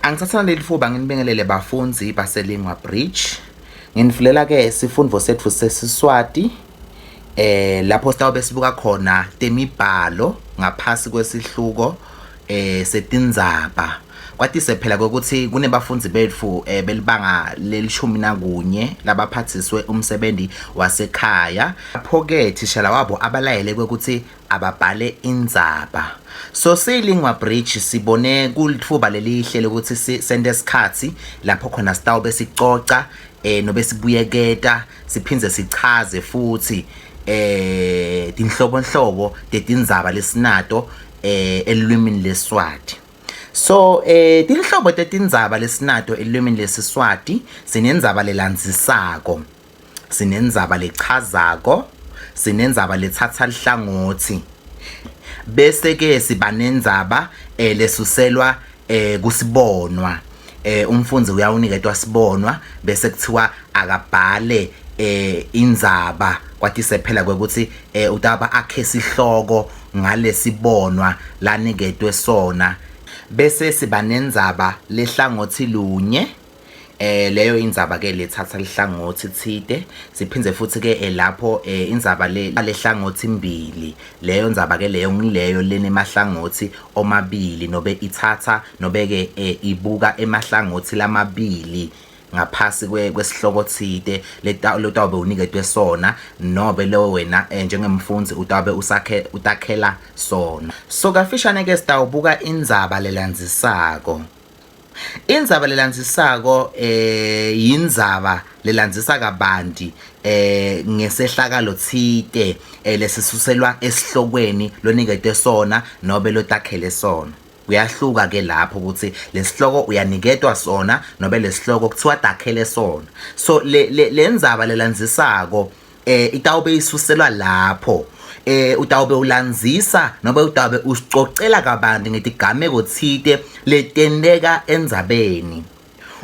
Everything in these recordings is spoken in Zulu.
Angithathana leli fuba nginibingelele bafundzi baseLingua Bridge. Nginifulela ke isifundo sethu sesiswati lapho sitawube sibuka khona temibhalo ngaphasi kwesihluko setindzaba. Kwatise phela ukuthi kunebafundzi betfu belibanga lelishumi nakunye labaphathiswe umsebenzi wasekhaya. Lapho ke thishala wabo abalayele ukuthi ababhale indzaba. So seLingua Bridge sibone kulithuba lelihle lokuthi sisende isikhathi lapho khona sitawube sicoca nobe sibuyeketa siphindze sichaze futhi tinhlobonhlobo tetindzaba lesinato elulwimini leSwati. So tinhlobo tetindzaba lesinato elulwimini leSiswati sinendzaba lelandzisako, sinendzaba lechazako, sinendzaba lethatha lihlangothi, bese ke siba nendzaba lesuselwa kusibonwa. Umfundzi uyawuniketwa sibonwa bese kuthiwa akabhale indzaba kwatise phela kwekuthi utaba akhe sihloko ngalesibonwa laniketwe sona. Bese siba nendzaba lehlangothi lunye, leyo indzaba ke lethatha lihlangothi thide. Siphindze futhi ke lapho indzaba lehlangothi mbili, leyo ndzaba ke leyo ngileyo lenemahlangothi omabili nobe ithatha nobe ke ibuka emahlangothi lamabili ngaphasi kwesihloko thide lotawube uniketwe sona nobe lo wena njengemfundzi utawube utakhela sona. So kafishane ke sitawubuka indzaba lelandzisako. Indzaba lelandzisako yindzaba lelandzisa kabanti ngesehlakalo thide lesisuselwa esihlokweni loniketwe sona nobe lotakhele sona. Kuyahluka ke lapho ukuthi lesihloko uyaniketwa sona nobe lesihloko kuthiwa takhele sona. So le ndzaba lelandzisako itawube isuselwa lapho utawube ulandzisa nobe utawube usicocela kabanti ngetigameko thide letenteka endzabeni.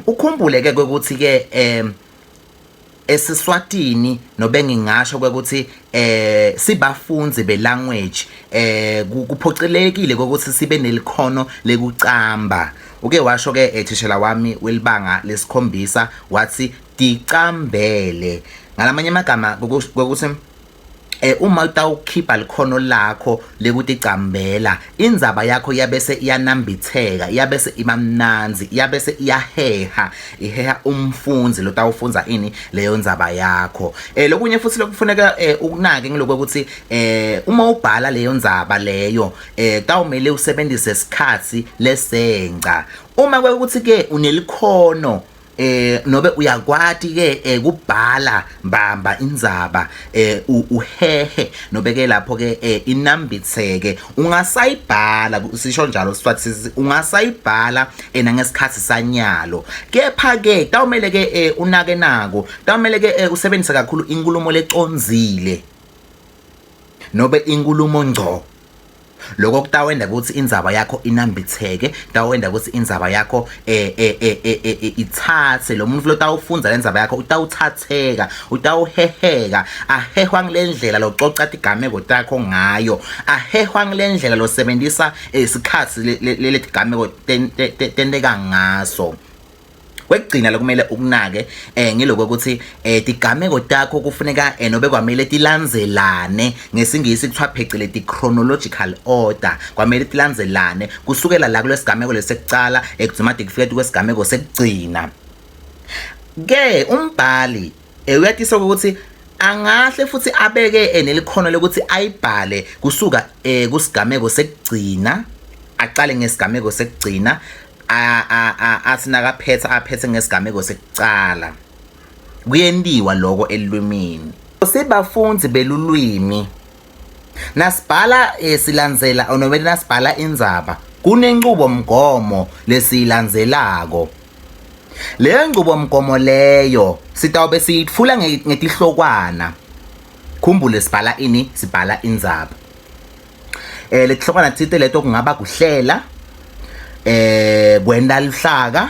Ukhumbule ke ukuthi ke esiswatini nobe ngingasho ukuthi sibafundzi belanguage kuphocelekile ukuthi sibe nelikhono lekucamba. Uke washo ke thishela wami welibanga lesikhombisa wathi ticambele. Ngalamanye amagama ukuthi uma utawukhipha likhono lakho lekuticambela indzaba yakho iyabese iyanambitheka, iyabese imamnanzi, iyabese iheha umfundzi lotawufunza ini leyo ndzaba yakho. Lokunye futhi lokufuneka ukunake ngilokuthi uma ubhala leyo ndzaba leyo tawumele usebenzise isikhathi lesenca. Uma kwekuthi ke unelikhono nobe uyakwati ke kubhala mbamba indzaba uhehe nobe ke lapho ke inambitheke ungasayibhala sisho njalo sifathi ungasayibhala nangesikhathi sanyalo. Kepha ke tawumele ke unake nako tawumele ke usebenzise kakhulu inkulumo leconzile nobe inkulumo ngco. Lokho kutawenda ukuthi indzaba yakho inambitheke, tawenda ukuthi indzaba yakho ithathe lo muntu lotawufunza lendzaba yakho utawuthatheka, utawuheheka, ahehwa ngilendlela lococa tigameko takho ngayo, ahehwa ngilendlela losebenzisa isikhathi letigameko tenteka ngaso. Kwekugcina lokumele ukunake ngiloko ukuthi tigameko takho kufuneka nobe kwamele tilandzelane ngesingisi kuthiwa phecelezi chronological order. Kwamele tilandzelane kusukela la kulesigameko lesekucala ekudzimade kufika kwesigameko sekugcina. Ke umbhali uyatisa ukuthi angahle futhi abeke nelikhono lokuthi ayibhale kusuka kusigameko sekugcina aqale ngesigameko sekugcina asinakaphetha aphethe ngesigameko sekucala. Kuyentiwa lokho elulwimini. Sibafundzi belulwimi nasibhala silandzela nobe nasibhala indzaba kunenqubo mgomo lesilandzelako. Le nqubo mgomo leyo sitawube siyitfula ngetihlokwana. Khumbule sibhala ini, sibhala indzaba. Letihlokwana thite leto kungaba kuhlela, kwenda luhlaka,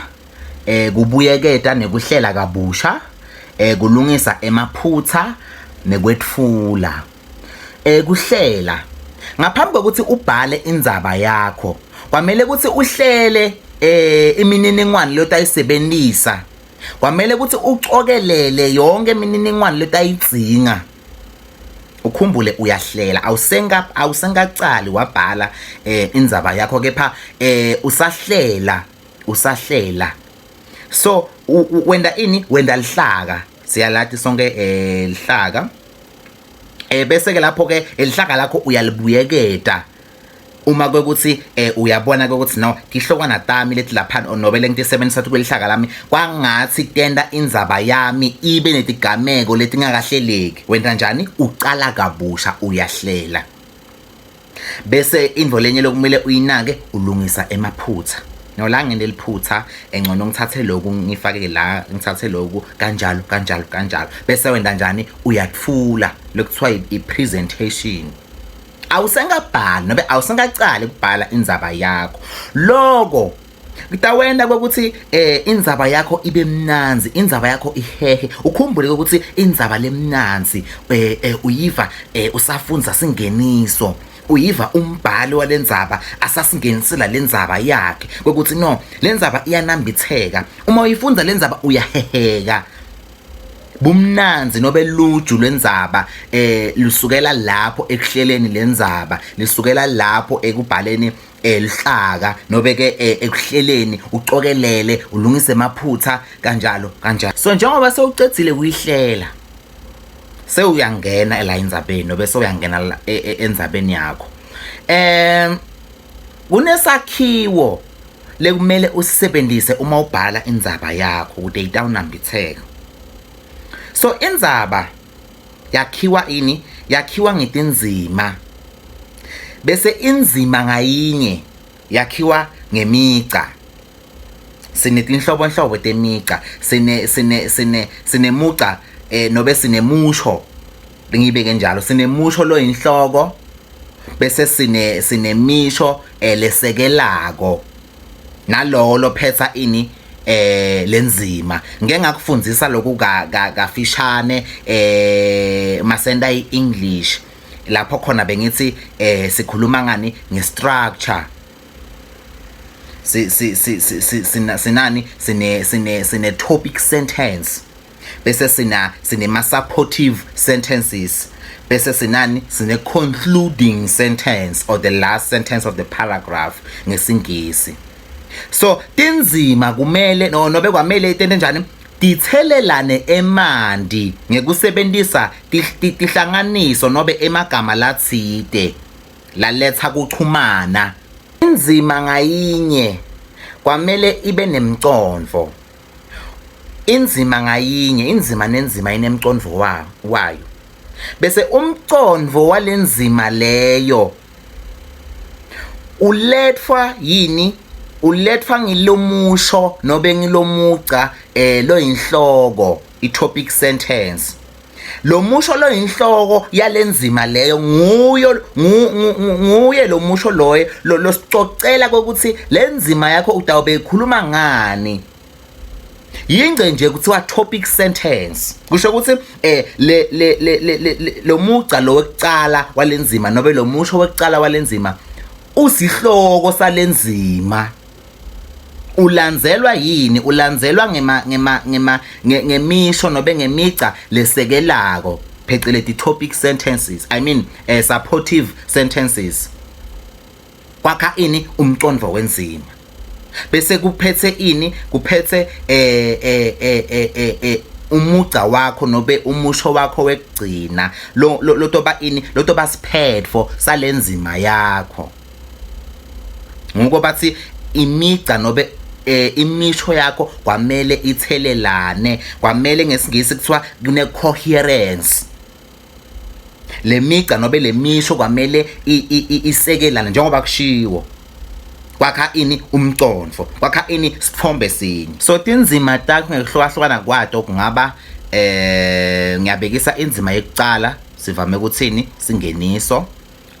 kubuyeketa nekuhlela kabusha, kulungisa emaphutsa nekwetfula. Kuhlela ngaphambi kokuthi ubhale indzaba yakho kwamele ukuthi uhlele imininingwane lotayisebenzisa kwamele ukuthi ucokelele yonke imininingwane lotayidzinga. Ukhumbule uyahlela, awusengacali wabhala indzaba yakho, kepha usahlela. So wenda ini, wenda lihlaka, siyalathi sonke lihlaka. Bese ke lapho ke elihlaka lakho uyalibuyeketa uma kwekuthi uyabona ukuthi no tihlokwana tami lethi lapha nobe lengisebenzisa kwelihlaka lami kwangathi tenda indzaba yami ibe netigameko letingakahleleki. Wena njani? Uqala kabusha, uyahlela. Bese indvo lenye lokumele uyinake, ulungisa emaphutha. No la ngene liphutha engcono ngithathe lokhu ngifake la, ngithathe lokhu kanjalo. Bese wena njani? Uyatfula lokuthiwa i-presentation. Awusengabhala nobe awusengacala ukubhala indzaba yakho. Loko kutawenda ukuthi indzaba yakho ibe mnanzi, indzaba yakho ihehe. Ukhumbule ukuthi indzaba lemnanzi uyiva usafundza singeniso, uyiva umbhalo walendzaba asasingenisela lendzaba yakhe ukuthi no lendzaba iyanambitheka. Uma uyifundza lendzaba uyaheheka. Bumnanzi nobe luju lwendzaba lusukela lapho ekuhleleni lendzaba, lisukela lapho ekubhaleni lihlaka nobe ke ekuhleleni ucokelele, ulungise emaphutha kanjalo. So njengoba sewucedzile ukuyihlela, sewuyangena la endzabeni nobe sewuyangena endzabeni yakho, kunesakhiwo lekumele usisebenzise uma ubhala indzaba yakho ukuthi itawunambitheka. So indzaba yakhiwa ini? Yakhiwa ngetindzima. Bese indzima ngayinye yakhiwa ngemigca. Sinetinhlobo temigca. Sinemugca nobe sinemusho. Ngibeke njalo. Sinemusho lo inhloko. Bese sinemisho lesekelako. Nalo lophetha ini lenzima. Ngeke ngakufundzisa lokhu kafishane masenda iEnglish lapho khona bengithi sikhuluma ngani ngestructure. Sinani sine topic sentence, bese sine ma supportive sentences, bese sine concluding sentence or the last sentence of the paragraph ngesingisi. So tindzima kumele nobe kwamele itende njani dithelelane emanti ngekusebenzisa tihlanganiso nobe emagama latsite laletha kuchumana. Indzima ngayinye kwamele ibe nemcondvo. Indzima ngayinye, indzima nenzima inemcondvo wayo. Bese umcondvo walenzima leyo uletfwa yini? Uletfwa ngilomusho nobe ngilomugca lo inhloko, i-topic sentence. Lo musho lo inhloko yalenzima leyo nguye lo musho loye losicocela ukuthi lenzima yakho utawube ikhuluma ngani. Yingce nje kuthiwa topic sentence. Kusho ukuthi lo mugca lo wekucala walenzima nobe lo musho wekucala walenzima usihloko salenzima. Ulandzelwa yini? Ulandzelwa ngemisho nobe ngemigca lesekelako, phecelezi topic sentences, I mean supportive sentences. Kwakha ini? Umcondvo wenzima. Bese kuphethe ini? Kuphethe umugca wakho nobe umusho wakho wekugcina lotoba ini? Lotoba siphetfo salenzima yakho. Ngoba bathi imigca nobe imisho yakho kwamele ithelelane, kwamele ngesingisi kuthiwa kune coherence. Le migca nobe le misho kwamele isekelane njengoba kushiwo. Kwakha ini? Umcondvo. Kwakha ini? Sithombe sinye. So tindzima takho ngekuhlukahlukana kwato kungaba ngiyabekisa indzima yokucala sivame ukuthini? Singeniso.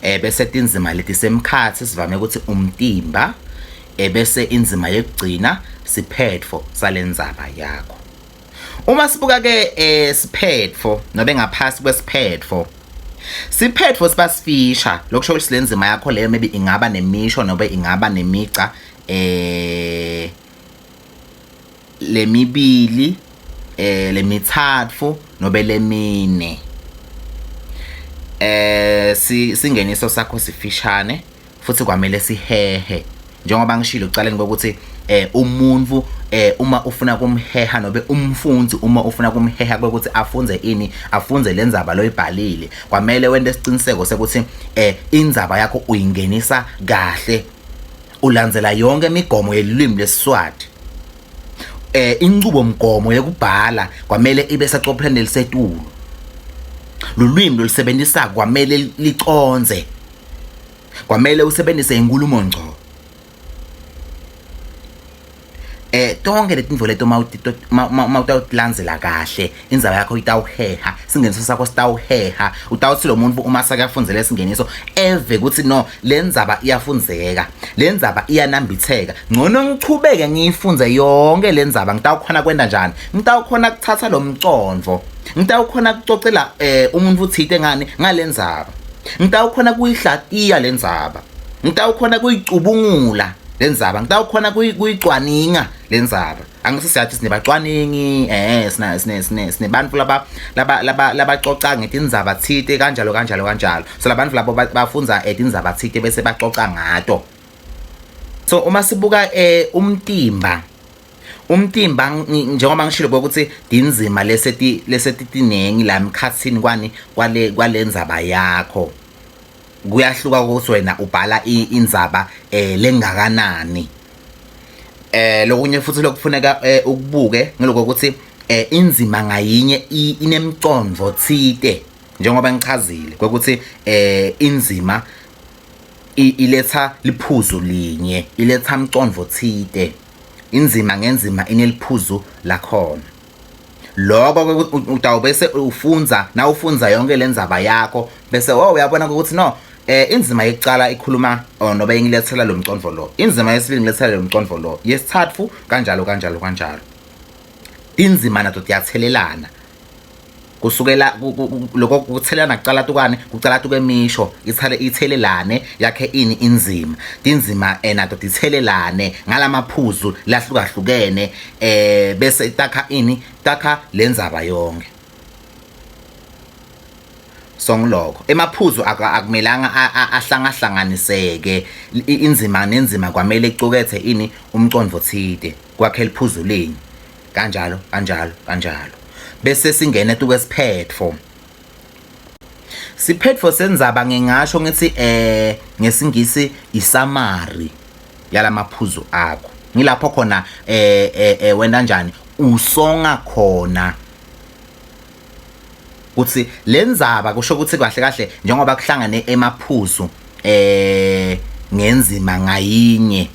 Bese tindzima leti semkhathi sivame ukuthi umtimba. Bese indzima yokugcina siphetfo salendzaba yakho. Uma sibuka ke siphetfo nobe ngaphasi kwesiphetfo, siphetfo sibasifisha lokusho ukuthi lenzima yakho leyo maybe ingaba nemisho nobe ingaba nemigca lemibili lemithathu nobe lemine singeniso sakho sifishane futhi kwamele sihehe njengoba ngishilo ekucaleni kokuthi umuntu uma ufuna kumheha nobe umfundzi uma ufuna kumheha ukuthi afunze lendzaba loyibhalile kwamele wente isiciniseko sekuthi indzaba yakho uyingenisa kahle ulandzela yonke imigomo yelulwimi leSiswati inqubomgomo yokubhala kwamele ibe saqopheleni lisetulu lulwimi lolusebenzisa kwamele liconze kwamele usebenzise inkulumo ngco tonke letindvo leto mawutawulandzela kahle indzaba yakho itawuheha singeniso sakho sitawuheha utawuthi lo muntu uma sakafundzele isingeniso eve kuthi no lendzaba iyafundzeka lendzaba iyanambitheka ngcono ngichubeke ngiyifunze yonke lendzaba ngitawukhona kwenda njani ngitawukhona kuthatha lo mcondvo ngitawukhona kucocela umuntu uthite ngani ngalendzaba ngitawukhona kuyihlatiya lendzaba ngitawukhona kuyicubungula lendzaba ngitawukhona kuyicwaninga lendzaba angisiyathi sinebacwaningi sinebantu labacoca ngetindzaba thite kanjalo so labantu labo bafunza tindzaba thite bese bacoca ngato so uma sibuka umtimba njengoba ngishilo ukuthi dinzima lesetitinengi la emkhatsini kwalendzaba yakho kuyahluka ukuthi wena ubhala indzaba lengakanani lokunye futhi lokufuneka ukubuke ngeloko ukuthi indzima ngayinye inemcondvo thite njengoba ngichazile ukuthi indzima iletha liphuzu linye iletha mcondvo thite indzima ngenzima ineliphuzu lakhona lokho utawubese ufunza na ufunza yonke lendzaba yakho bese uyabona ukuthi no indzima yecala ikhuluma nobe ingilethela lo mcondvo lo indzima yesibili ngilethela lo mcondvo lo yesithathu kanjalo tindzima nato tiyathelelana kusukela lokho kuthelelana kucala tukwemisho ithelelane yakhe indzima tindzima nato tithelelane ngalamaphuzu lahlukahlukene bese takha lendzaba yonke songiloko emaphuzu akumelanga ahlangahlanganiseke indzima nenzima kwamele icukethe umcondvo thide kwakhe liphuzu linye kanjalo bese singene tukwesiphetfo siphetfo sendzaba ngingasho ngithi ngesingisi isamari yalamaphuzu akho ngilapho khona wenda njani usonga khona kuthi lendzaba kusho ukuthi kahle njengoba kuhlangane emaphuzu ngenzima ngayinye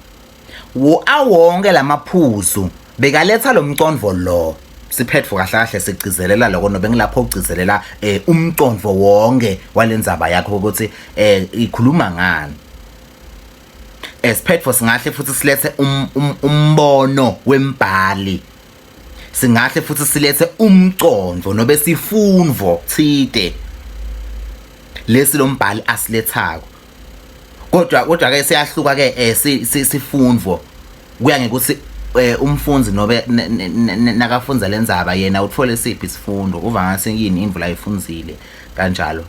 awonke lamaphuzu bekaletha lo mcondvo lo siphetfo kahle sigcizelela lokho nobe ngilapho ugcizelela umcondvo wonke walendzaba yakho ukuthi ikhuluma ngani siphetfo singahle futhi silethe umbono wembhali singahle futhi silethe umcondvo nobe sifundvo thide lesi lombhali asilethako kodwa ke siyahluka ke sifundvo kuya ngekuthi umfundzi nobe nakafunza lendzaba yena uthole siphi isifundo kuva ngase yini indvu la ifundzile kanjalo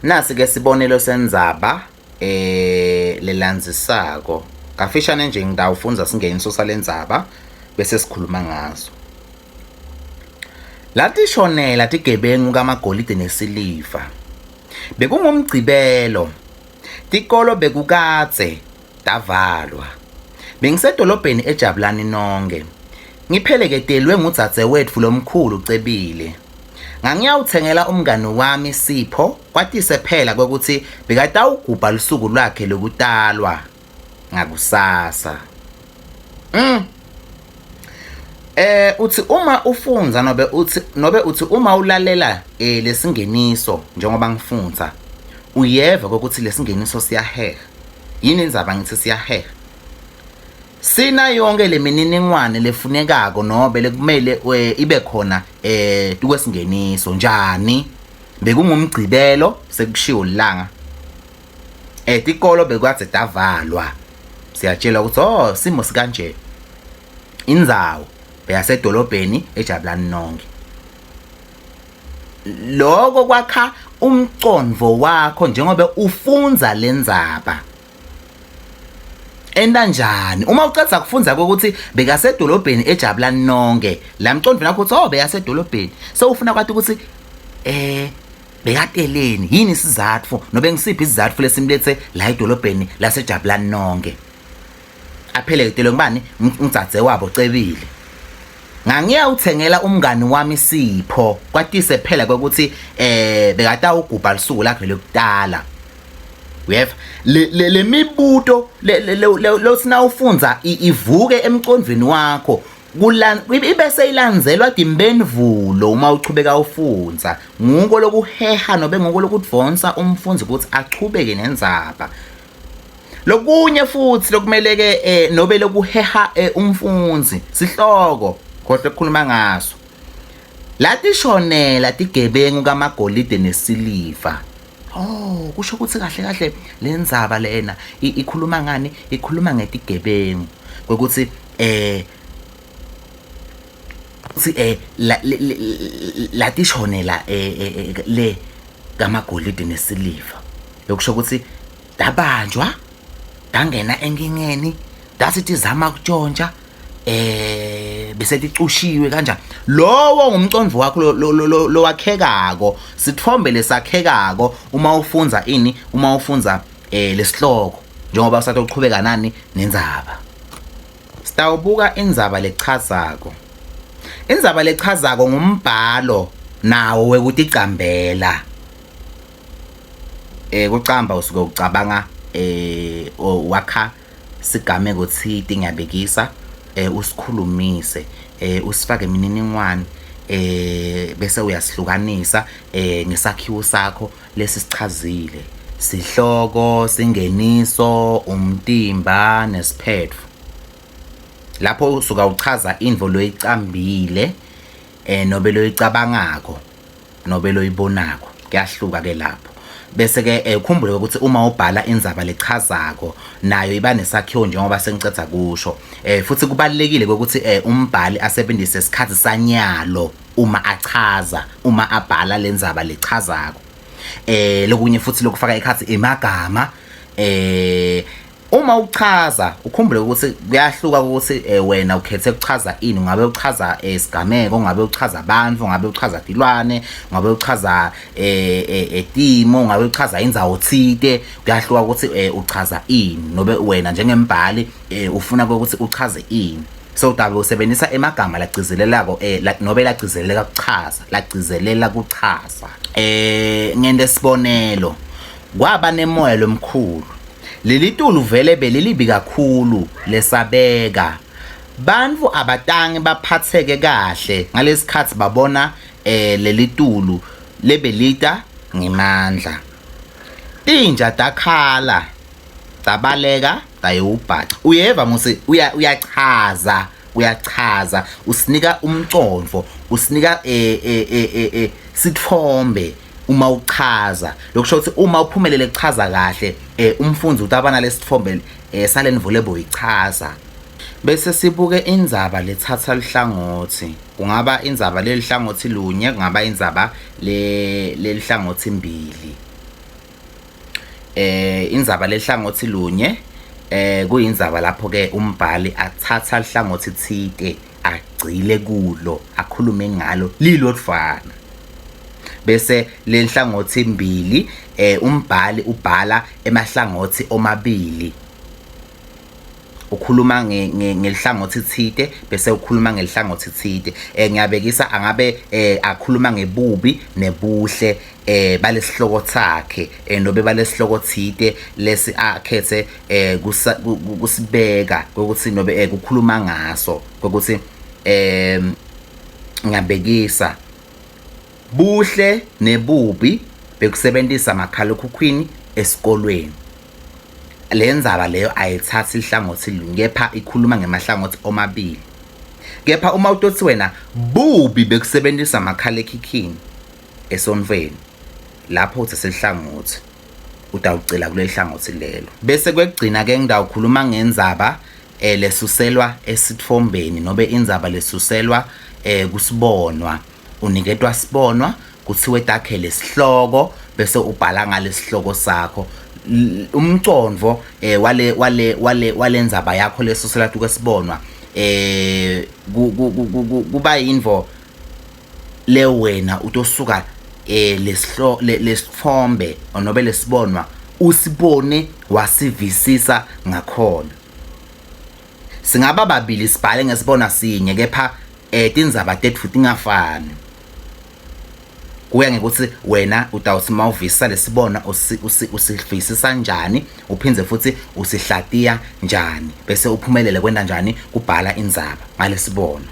nasi ke sibonelo sendzaba lelandzisako kafishane nje ngidawufunza singeniso salendzaba bese sikhuluma ngazo latishonela tigebengu kamagolide nesiliva bekungumgcibelo tikolo bekukatse tavalwa bengisedolobheni eJabulani nonke ngipheleketelwe ngudzadze wetfu lomkhulu ucebile ngangiyawuthengela umngani wami Sipho kwatise phela ukuthi bekatawugubha lusuku lwakhe lokutalwa ngakusasa uthi uma ufunza nobe uthi uma ulalela lesingeniso njengoba ngifunza uyeva ukuthi lesingeniso siyaheha yini indzaba ngithi siyaheha sina yonke lemininingwane lefunekako nobe lekumele ibe khona tukwesingeniso njani bekungumgcibelo sekushiwo lilanga tikolo bekwathi davalwa siyatshela ukuthi simo sikanje indzawo beyasedolobheni eJabulani Nonke. Lokho kwakha umcondvo wakho njengoba ufunza lendzaba enda njani uma ucatha kufunza ukuthi bekasedolobheni eJabulani Nonke la mcondvo nakho uthi beyasedolobheni so ufuna kwathi ukuthi bekateleni yini isizathu nobe ngisiphi isizathu lesimlethe la edolobheni laseJabulani Nonke aphele ngitelo ngibani ngitsathe wabo cebile ngangiya uthengela umngani wami Sipho kwatise phela ukuthi bekata ugubha lisuku lakhe lokudala uyeva le mibuto lo sina ufunza ivuke emcondvweni wakho ibese ilandzelwa dimbenvulo uma uchubeka ufunza nguko lokuheha nobe nguko lokudvonsa umfundzi ukuthi achubeke nendzaba. Lokunye futhi lokumeleke nobe lokuheha umfundzi sihloko kodwa ukukhuluma ngaso latishonela tigebengu kamagolide nesiliva. Kusho ukuthi kahle kahle lendzaba lena ikhuluma ngani ikhuluma ngetigebengu ukuthi latishonela le kamagolide nesiliva lokusho ukuthi dabanjwa dangena enkingeni dasithi zama ukutshontsha bese ticushiwe kanjani lowo ngumcondvo wakho lo wakhekako sithombe lesakhekako uma ufunza uma ufunza lesihloko njengoba usathi uqhubeka nani nendzaba. Sitawubuka indzaba lechazako. Indzaba lechazako ngumbhalo nawo wekuticambela kucamba usuke ucabanga wakha sigameko thiti ngiyabekisa usikhulumise usifake imininingwane bese uyasihlukanisa ngesakhiwo sakho lesisichazile sihloko singeniso umtimba nesiphetho lapho usuka uchaza indvo loyicambile nobe loyicabangako nobe loyibonako kuyahluka ke lapho bese ke ukhumbule ukuthi uma ubhala indzaba lechazako nayo iba nesakhiwo njengoba sengicetha kusho futhi kubalekile ukuthi umbhali asebenzise isikhathi sanyalo uma achaza uma abhala lendzaba lechazako lokunye futhi lokufaka ikhathi emagama uma uchaza ukhumbule ukuthi kuyahluka ukuthi wena ukhethe ukuchaza ini ngabe uchaza isigameko ngabe uchaza abantu ngabe uchaza tilwane ngabe uchaza etimo ngabe uchaza indzawo thite kuyahluka ukuthi uchaza ini nobe wena njengembhali ufuna ukuthi uchaze ini so utabe usebenzisa emagama lagcizelelako nobe lagcizelela kuchaza ngende sibonelo kwaba nemoya lomkhulu leli tulu vele belilibi kakhulu lesabeka bantfu abatangi baphatheke kahle ngalesikhathi babona leli tulu lebelita ngemandla tinja takhala tabaleka tayubhaca uyeva musi uyachaza usinika umcondvo usinika sithombe uma uchaza lokusho ukuthi uma uphumelele kuchaza kahle umfundzi utabana lesithombe salenvulo boyichaza bese sibuke indzaba lethatha lihlangothi kungaba indzaba lelihlangothi lunye kungaba indzaba lelihlangothi mbili indzaba lelihlangothi lunye kuyindzaba lapho ke umbhali athatha lihlangothi thite agcile kulo akhulume ngalo lilodvwana bese lenhlangothi embili umbhali ubhala emahlangothi omabili ukhuluma ngelihlangothi thite bese ukhuluma ngelihlangothi thite ngiyabekisa angabe akhuluma ngebubi nebuhle balesihloko sakhe nobe balesihloko thite lesi akhethe kusibeka ukuthi nobe kukhuluma ngaso ukuthi ngiyabekisa buhle nebubi bekusebenzisa amakhalekhukhwini esikolweni lendzaba leyo ayithathi ihlangothi lunye kepha ikhuluma ngemahlangothi omabili kepha uma utothi wena bubi bekusebenzisa amakhalekhukhwini esonweni lapho uthi selihlangothi utawucela kuleli hlangothi lelo. Bese kwekugcina ke ngidawukhuluma ngendzaba lesuselwa esitfombeni nobe indzaba lesuselwa kusibonwa. Uniketwa sibonwa kuthiwe takhele sihloko bese ubhala ngalesihloko sakho. Umcondvo wale ndzaba yakho lesuselwa kwesibonwa kuba yinvo le wena utosuka lesithombe nobe lesibonwa usibone wasivisisa ngakhona. Singaba babili sibhale ngesibona sinye kepha tindzaba tetfu tingafani. Kuya ngekuthi wena utawuthi mawuvisisa lesibona usivisisa njani uphindze futhi usihlatiya njani bese uphumelele kwenda njani kubhala indzaba ngalesibona.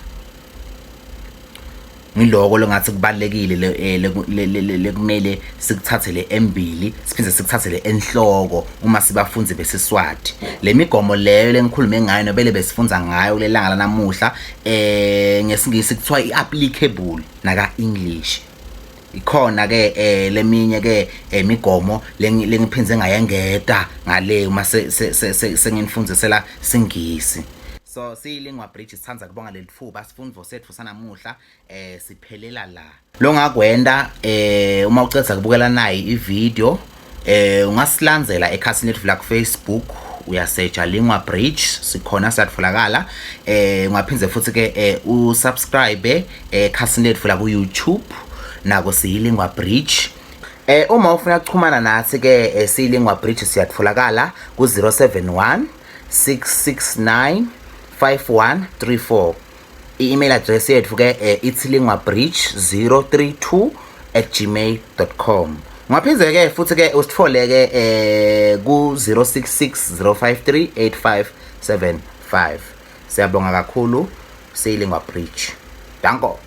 Ngiloko longathi kubalekile lekumele sikuthathele embili siphindze sikuthathele enhloko uma sibafunzi beSiswati. Lemigomo leyo lengikhulume ngayo nobele besifundza ngayo lelanga lanamuhla ngesingisi kuthiwa iapplicable naka English. Ikhona ke leminye ke imigomo lengiphindze ngayengeta ngale uma senginifundzisela singisi. So siyilingwa bridge sithanda kubonga lelithuba sifundvo sethu sanamuhla siphelela la. Lo ngakwenda uma uceda kubukela nayi ivideo ungasilandzela ekhasini lethu la ku Facebook uyasearcha Lingwa Bridge sikhona siyatfolakala. Ungaphindze futhi ke usubscribe ekhasini lethu la ku YouTube nako siyilingwa bridge. Uma ufuna ukuchumana nathi ke siyilingwa bridge siyatfolakala ku 071 669 5134. I-email address yethu ke itslingwabridge032@gmail.com. Ngaphindze ke futhi ke usithole ke ku 0660538575. Siyabonga kakhulu siyilingwa bridge. Danko.